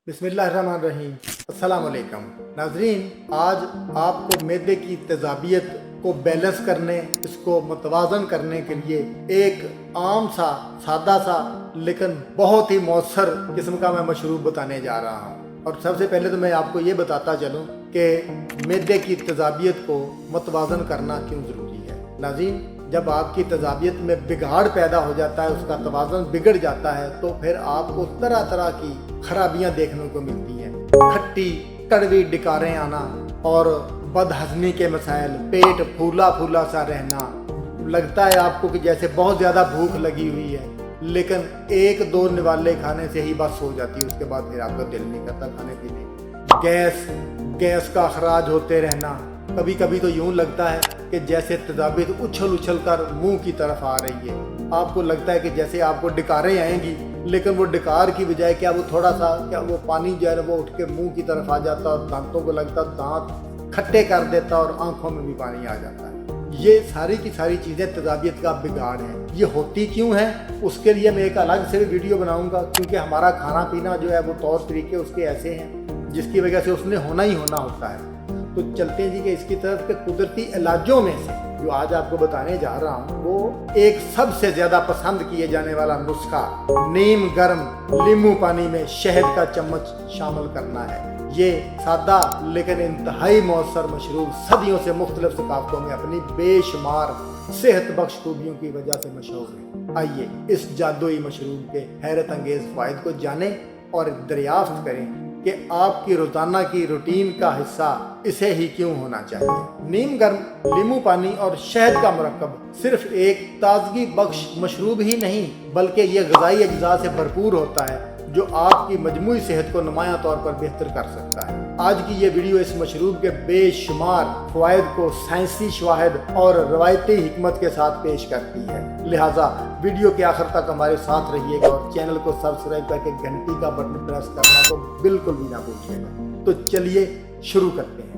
बिस्मिल्लाहिर्रहमानिर्रहीम। अस्सलाम वालेकुम नाज़रीन, आज आपको मैदे की तेज़ाबियत को बैलेंस करने, इसको मतवाज़न करने के लिए एक आम सा सादा सा लेकिन बहुत ही मौसर किस्म का मैं मशरूब बताने जा रहा हूँ। और सबसे पहले तो मैं आपको ये बताता चलूँ कि मैदे की तेज़ाबियत को मतवाज़न करना क्यों ज़रूरी है। नाज़रीन, जब आपकी तेज़ाबियत में बिगाड़ पैदा हो जाता है, उसका तवाज़ुन बिगड़ जाता है, तो फिर आपको तरह तरह की खराबियां देखने को मिलती हैं। खट्टी कड़वी डिकारें आना और बदहज़मी के मसाइल, पेट फूला फूला सा रहना, लगता है आपको कि जैसे बहुत ज़्यादा भूख लगी हुई है, लेकिन एक दो निवाले खाने से ही बस हो जाती है, उसके बाद फिर आपका दिल नहीं करता खाने पीने। गैस का अखराज होते रहना, कभी कभी तो यूँ लगता है कि जैसे तेज़ाबियत उछल उछल कर मुंह की तरफ आ रही है। आपको लगता है कि जैसे आपको डिकारें आएंगी, लेकिन वो डिकार की बजाय क्या वो थोड़ा सा वो पानी जो है वो उठ के मुंह की तरफ आ जाता और दांतों को लगता, दांत खट्टे कर देता और आंखों में भी पानी आ जाता है। ये सारी की सारी चीज़ें तेज़ाबियत का बिगाड़ है। ये होती क्यों है, उसके लिए मैं एक अलग से वीडियो बनाऊंगा, क्योंकि हमारा खाना पीना जो है वो तौर तरीके उसके ऐसे हैं जिसकी वजह से उसने होना ही होना होता है। तो चलते हैं जी कि इसकी तरफ के कुदरती इलाजों में से जो आज आपको बताने जा रहा हूँ, वो एक सबसे ज़्यादा पसंद किए जाने वाला नुस्खा नीम गर्म नींबू पानी में शहद का चम्मच शामिल करना है। ये सादा लेकिन इंतहाई मौसर मशरूब सदियों से मुख्तलिफ सकाफ़तों में अपनी बेशुमार सेहत बख्श खूबियों की वजह से मशहूर है। आइए इस जादुई मशरूब के हैरत अंगेज़ फ़ायदे को जानें और दरियाफ्त करें कि आपकी रोज़ाना की रूटीन का हिस्सा इसे ही क्यों होना चाहिए। नीम गर्म नींबू पानी और शहद का मरकब सिर्फ एक ताजगी बख्श मशरूब ही नहीं, बल्कि ये ग़िज़ाई अज्जा से भरपूर होता है जो आपकी मजमूई सेहत को नुमायां तौर पर बेहतर कर सकता है। आज की ये वीडियो इस मशरूब के बेशुमार फ़वाइद को साइंसी शवाहिद और रवायती हिकमत के साथ पेश करती है। लिहाजा वीडियो के आखिर तक हमारे साथ रहिएगा और चैनल को सब्सक्राइब करके घंटी का बटन प्रेस करना तो बिल्कुल भी ना भूलिएगा। तो चलिए शुरू करते हैं।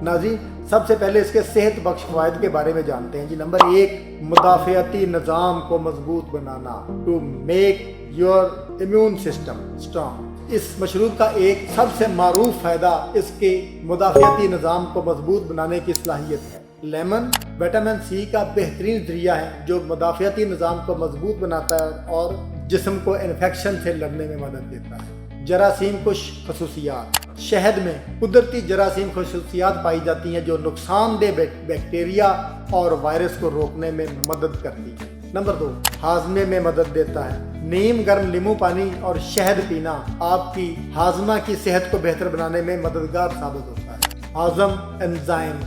नाज़रीन, सबसे पहले इसके सेहत बख्श फ़वाइद के बारे में जानते हैं जी। नंबर 1, मुदाफ़ियाती निज़ाम को मजबूत बनाना, to make your immune system strong. इस मशरूब का एक सबसे मारूफ फ़ायदा इसके मुदाफ़ियाती निज़ाम को मजबूत बनाने की सलाहियत है। लेमन विटामिन सी का बेहतरीन ज़रिया है जो मुदाफ़ियाती निज़ाम को मजबूत बनाता है और जिस्म को इन्फेक्शन से लड़ने में मदद देता है। जरासीम कुश खसूसियात, शहद में कुदरती जरासीम खसूसियात पाई जाती हैं जो नुकसानदेह बैक्टीरिया और वायरस को रोकने में मदद करती है। नंबर 2, हाजमे में मदद देता है। नीम गर्म नींबू पानी और शहद पीना आपकी हाजमा की सेहत को बेहतर बनाने में मददगार साबित होता है। हाजम एंजाइम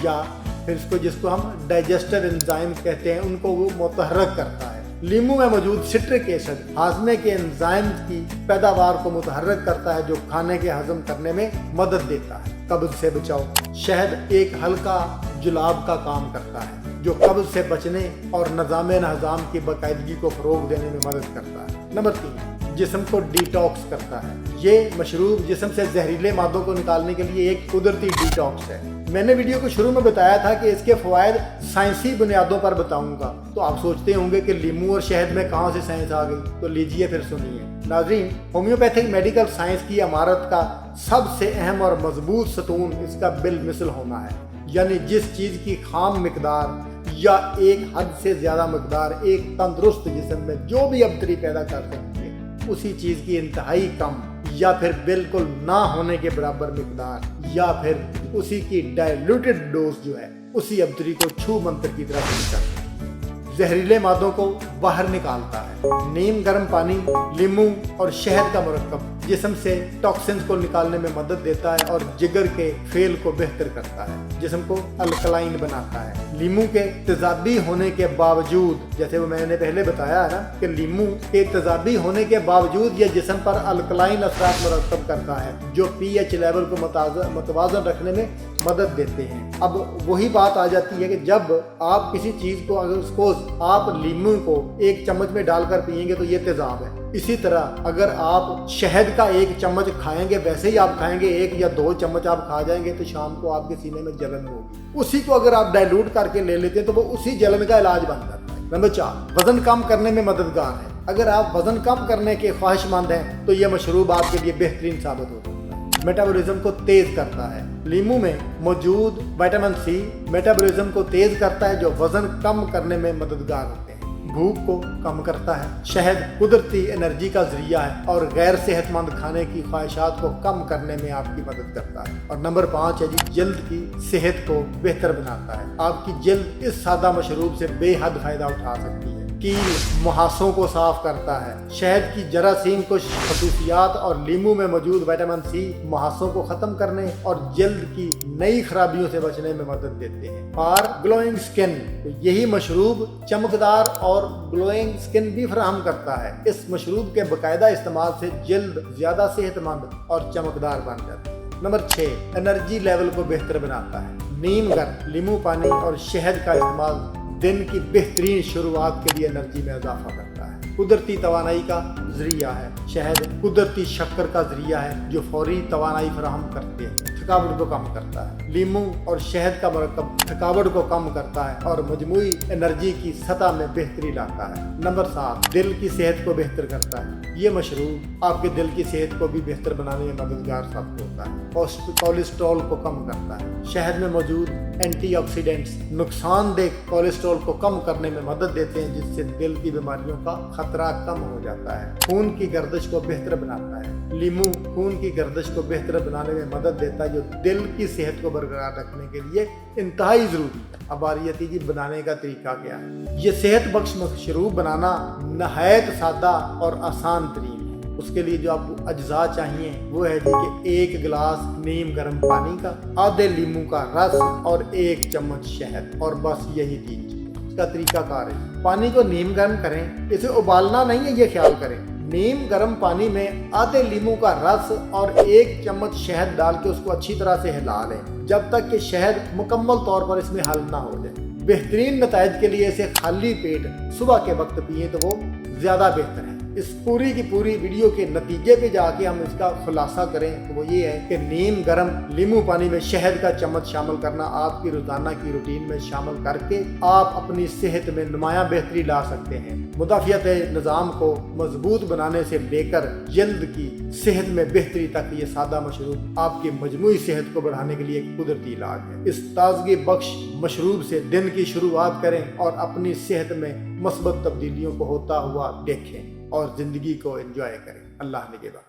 या फिर इसको जिसको हम डाइजेस्टिव एंजाइम कहते हैं, उनको वो मुतहर्रिक करता है। नींबू में मौजूद सिट्रिक एसिड हाजमे के एंजाइम की पैदावार को मुतहर्रिक करता है जो खाने के हजम करने में मदद देता है। कब्ज से बचाओ, शहद एक हल्का जुलाब का काम करता है जो कब्ज से बचने और निज़ाम हज़ाम की बाकायदगी को फ़रोग़ देने में मदद करता है। नंबर 3, जिस्म को डिटॉक्स करता है। ये मशरूब जिस्म से जहरीले मादों को निकालने के लिए एक कुदरती डिटॉक्स है। मैंने वीडियो को शुरू में बताया था कि इसके फ़वाइद साइंसी बुनियादों पर बताऊंगा, तो आप सोचते होंगे कि नींबू और शहद में कहाँ से साइंस आ गई, तो लीजिए फिर सुनिए। नाज़रीन, होम्योपैथिक मेडिकल साइंस की इमारत का सबसे अहम और मजबूत सतून इसका बिल मिसल होना है, यानी जिस चीज़ की खाम मिकदार या एक हद से ज़्यादा मकदार एक तंदुरुस्त जिस्म में जो भी अबतरी पैदा कर सकती है, उसी चीज़ की इंतहाई कम या फिर बिल्कुल ना होने के बराबर मिकदार या फिर उसी की डाइल्यूटेड डोज जो है उसी अबतरी को छू मंतर की तरह पेश करता है। जहरीले मादों को बाहर निकालता है। नीम गर्म पानी, नींबू और शहद का मरकब जिस्म से टॉक्सिन्स को निकालने में मदद देता है और जिगर के फेल को बेहतर करता है, जिस्म को अल्कलाइन बनाता है। नींबू के तेजाबी होने के बावजूद, जैसे वो मैंने पहले बताया है ना कि नींबू के तेजाबी होने के बावजूद यह जिस्म पर अल्कलाइन असरात मरतब करता है जो pH लेवल को मतवाज़न रखने में मदद देते हैं। अब वही बात आ जाती है कि जब आप किसी चीज़ को, अगर सपोज आप नींबू को एक चम्मच में डालकर पिएंगे तो ये तेजाब है। इसी तरह अगर आप शहद का एक चम्मच खाएंगे, वैसे ही आप खाएंगे 1 या 2 चम्मच आप खा जाएंगे तो शाम को आपके सीने में जलन होगी। उसी को अगर आप डाइल्यूट करके ले लेते हैं तो वो उसी जलन का इलाज बन जाता है। नंबर 4, वजन कम करने में मददगार है। अगर आप वजन कम करने के ख्वाहिशमंद हैं तो ये मशरूब आपके लिए बेहतरीन साबित हो सकता है। मेटाबॉलिज्म को तेज करता है। लीमू में मौजूद विटामिन सी मेटाबॉलिज्म को तेज करता है, जो वजन कम करने में मददगार होते हैं। भूख को कम करता है। शहद कुदरती एनर्जी का जरिया है और गैर सेहतमंद खाने की ख्वाहिशात को कम करने में आपकी मदद करता है। और नंबर 5 है जी, जल्द की सेहत को बेहतर बनाता है। आपकी जल्द इस सादा मशरूब से बेहद फायदा उठा सकती है। कील मुहासों को साफ करता है। शहद की जरासीम को खसूसियात और लीमू में मौजूद विटामिन सी मुहासों को खत्म करने और जल्द की नई खराबियों से बचने में मदद देते हैं। और ग्लोइंग स्किन, तो यही मशरूब चमकदार और ग्लोइंग स्किन भी फराहम करता है। इस मशरूब के बाकायदा इस्तेमाल से जल्द ज्यादा सेहतमंद और चमकदार बन जाती है। नंबर 6, एनर्जी लेवल को बेहतर बनाता है। नीम गर्म, लीमू पानी और शहद का इस्तेमाल दिन की बेहतरीन शुरुआत के लिए एनर्जी में इजाफा करता है। कुदरती तवानाई का जरिया है। शहद कुदरती शक्कर का जरिया है जो फौरी तवानाई फराहम करते हैं, थकावट को कम करता है। लीमू और शहद का मरकब थकावट को कम करता है और मजमूई एनर्जी की सतह में बेहतरी लाता है। नंबर 7, दिल की सेहत को बेहतर करता है। ये मशरूब आपके दिल की सेहत को भी बेहतर बनाने में मददगार साबित होता है। कोलेस्ट्रॉल को कम करता है। शहद में मौजूद एंटीऑक्सीडेंट्स नुकसानदेह कोलेस्ट्रॉल को कम करने में मदद देते हैं, जिससे दिल की बीमारियों का खतरा कम हो जाता है। खून की गर्दिश को बेहतर बनाता है। लीमू खून की गर्दिश को बेहतर बनाने में मदद देता है, जो दिल की सेहत को बरकरार रखने के लिए इंतहाई जरूरी है। अब आ रही है जी बनाने का तरीका क्या है। ये सेहत बख्श मशरूब बनाना नहायत सादा और आसान तरीन है। उसके लिए जो आपको अज्जा चाहिए वो है जी कि 1 गिलास नीम गर्म पानी का, आधे लीमू का रस और 1 चम्मच शहद, और बस यही 3 चीजें। इसका तरीका कार है, पानी को नीम गर्म करें, इसे उबालना नहीं है, ये ख्याल करें। नीम गर्म पानी में आधे लीमू का रस और 1 चम्मच शहद डाल के उसको अच्छी तरह से हिला लें जब तक कि शहद मुकम्मल तौर पर इसमें हल ना हो जाए। बेहतरीन नताइज के लिए इसे खाली पेट सुबह के वक्त पिए तो वो ज्यादा बेहतर है। इस पूरी की पूरी वीडियो के नतीजे पे जाके हम इसका खुलासा करें तो वो ये है कि नीम गर्म लीमू पानी में शहद का चम्मच शामिल करना आपकी रोजाना की रूटीन में शामिल करके आप अपनी सेहत में नुमायां बेहतरी ला सकते हैं। मुदाफियत निज़ाम को मजबूत बनाने से लेकर जल्द की सेहत में बेहतरी तक ये सादा मशरूब आपकी मजमूई सेहत को बढ़ाने के लिए एक कुदरती इलाज है। इस ताजगी बख्श मशरूब से दिन की शुरुआत करें और अपनी सेहत में मस्बत तब्दीलियों को होता हुआ देखें और जिंदगी को एंजॉय करें। अल्लाह निगहबान।